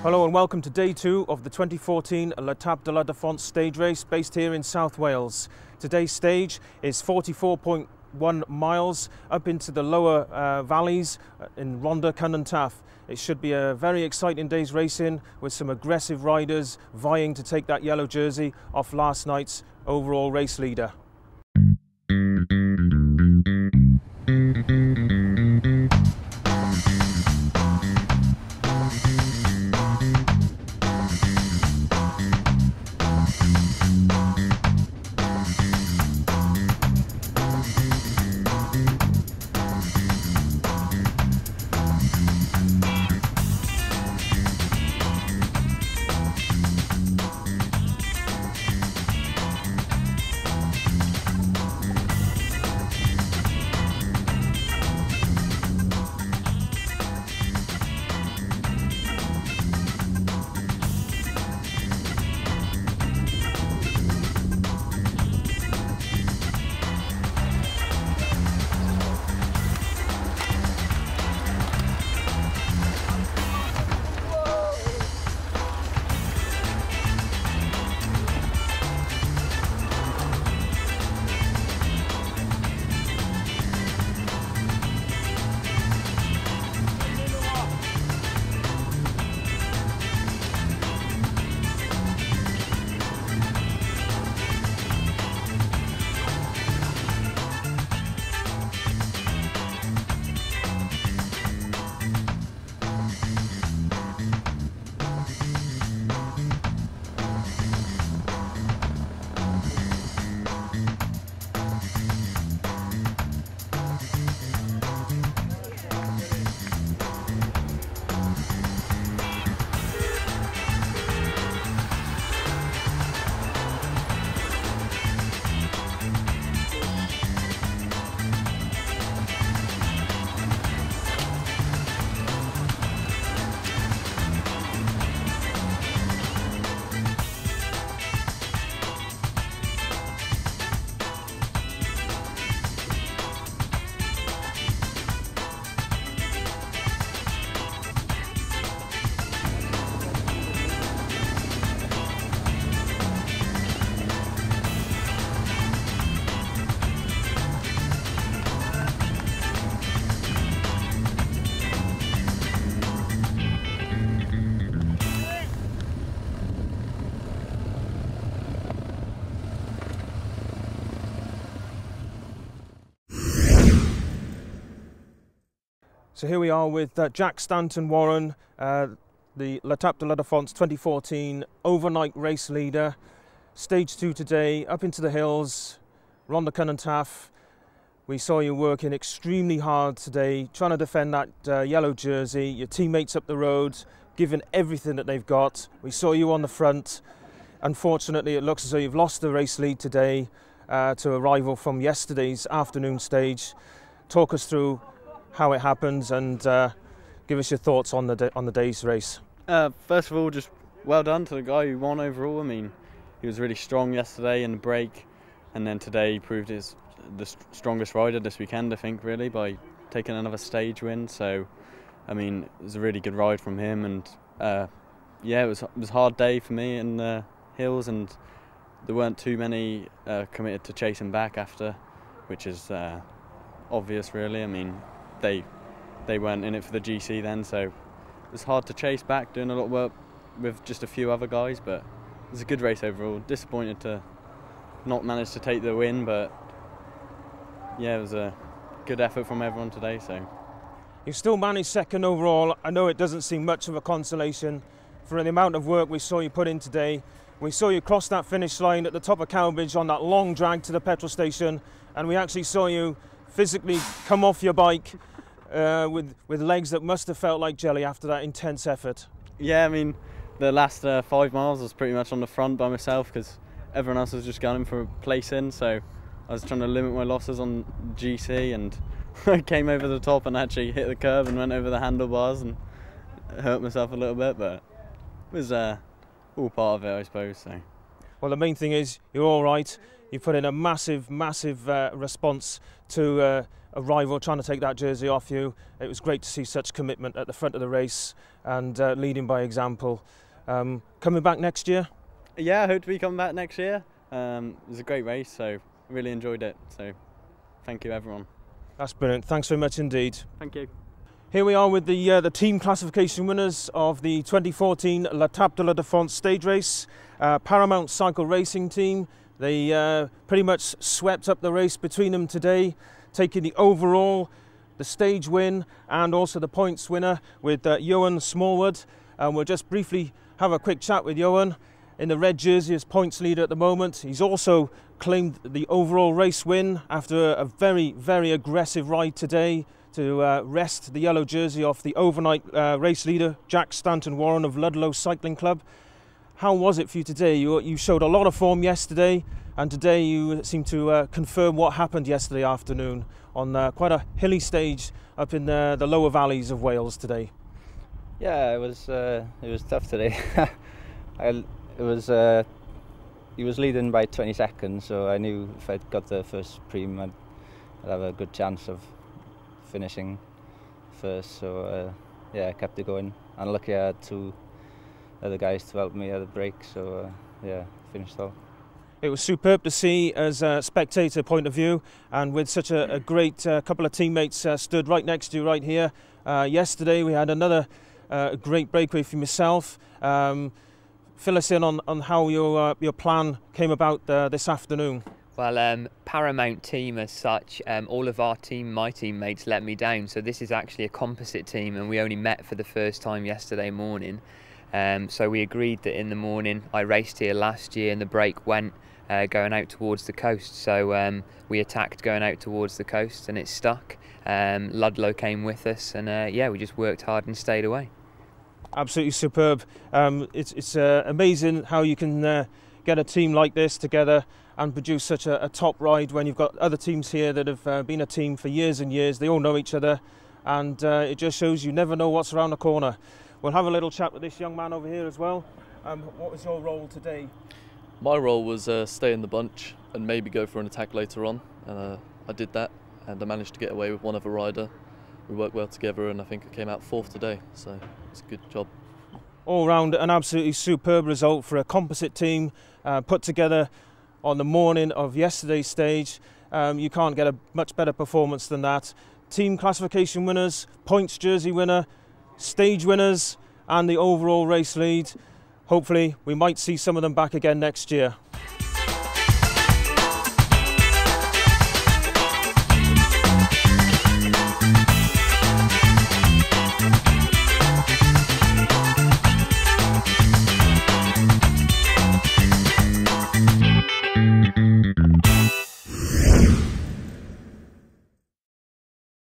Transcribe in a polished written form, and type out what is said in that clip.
Hello and welcome to day 2 of the 2014 L'Étape de la Defonce stage race based here in South Wales. Today's stage is 44.1 miles up into the lower valleys in Rhondda Cynon Taf. It should be a very exciting day's racing with some aggressive riders vying to take that yellow jersey off last night's overall race leader. So here we are with Jack Stanton-Warren, the L'Étape de la Defonce 2014 overnight race leader. Stage 2 today, up into the hills, Rhondda Cynon Taf. We saw you working extremely hard today, trying to defend that yellow jersey. Your teammates up the road, giving everything that they've got. We saw you on the front. Unfortunately, it looks as though you've lost the race lead today to a rival from yesterday's afternoon stage. Talk us through how it happens and give us your thoughts on the day's race. First of all, just well done to the guy who won overall. I mean, he was really strong yesterday in the break, and then today he proved he's the strongest rider this weekend, I think, really, by taking another stage win. So, I mean, it was a really good ride from him, and yeah, it was a hard day for me in the hills, and there weren't too many committed to chase him back after, which is obvious, really. I mean, they weren't in it for the GC then, so it was hard to chase back, doing a lot of work with just a few other guys, but it was a good race overall. Disappointed to not manage to take the win, but yeah, it was a good effort from everyone today. So you still managed second overall. I know it doesn't seem much of a consolation for the amount of work we saw you put in today. We saw you cross that finish line at the top of Cowbridge on that long drag to the petrol station, and we actually saw you physically come off your bike with legs that must have felt like jelly after that intense effort. Yeah, I mean, the last 5 miles I was pretty much on the front by myself because everyone else was just going for a place in, so I was trying to limit my losses on GC, and I came over the top and actually hit the curb and went over the handlebars and hurt myself a little bit, but it was all part of it, I suppose. So. Well, the main thing is you're all right. You put in a massive response to a rival trying to take that jersey off you. It was great to see such commitment at the front of the race and leading by example. Coming back next year? Yeah, I hope to be coming back next year. It was a great race, so really enjoyed it. So thank you, everyone. That's brilliant. Thanks very much indeed. Thank you. Here we are with the team classification winners of the 2014 L'Étape de la Defonce stage race. Paramount Cycle Racing team. They pretty much swept up the race between them today, taking the overall, the stage win and also the points winner with Johan Smallwood. And we'll just briefly have a quick chat with Johan in the red jersey as points leader at the moment. He's also claimed the overall race win after a very aggressive ride today to wrest the yellow jersey off the overnight race leader, Jack Stanton Warren of Ludlow Cycling Club. How was it for you today? You showed a lot of form yesterday, and today you seem to confirm what happened yesterday afternoon on quite a hilly stage up in the lower valleys of Wales today. Yeah, it was tough today. He was leading by 20 seconds, so I knew if I got the first preem, I'd have a good chance of finishing first. So yeah, I kept it going. And luckily I had two other guys to help me at the break, so yeah, finished off. It was superb to see as a spectator point of view, and with such a great couple of teammates stood right next to you right here. Yesterday we had another great breakaway from yourself. Fill us in on how your plan came about this afternoon. Well, Paramount team as such, all of my teammates let me down. So this is actually a composite team, and we only met for the first time yesterday morning. So we agreed that in the morning, I raced here last year and the break went going out towards the coast. So we attacked going out towards the coast and it stuck. Ludlow came with us, and yeah, we just worked hard and stayed away. Absolutely superb. It's amazing how you can get a team like this together and produce such a top ride when you've got other teams here that have been a team for years and years. They all know each other, and it just shows you never know what's around the corner. We'll have a little chat with this young man over here as well. What was your role today? My role was stay in the bunch and maybe go for an attack later on. I did that, and I managed to get away with one other rider. We worked well together, and I think I came out fourth today, so it's a good job. All round an absolutely superb result for a composite team put together on the morning of yesterday's stage. You can't get a much better performance than that. Team classification winners, points jersey winner, stage winners and the overall race lead. Hopefully we might see some of them back again next year.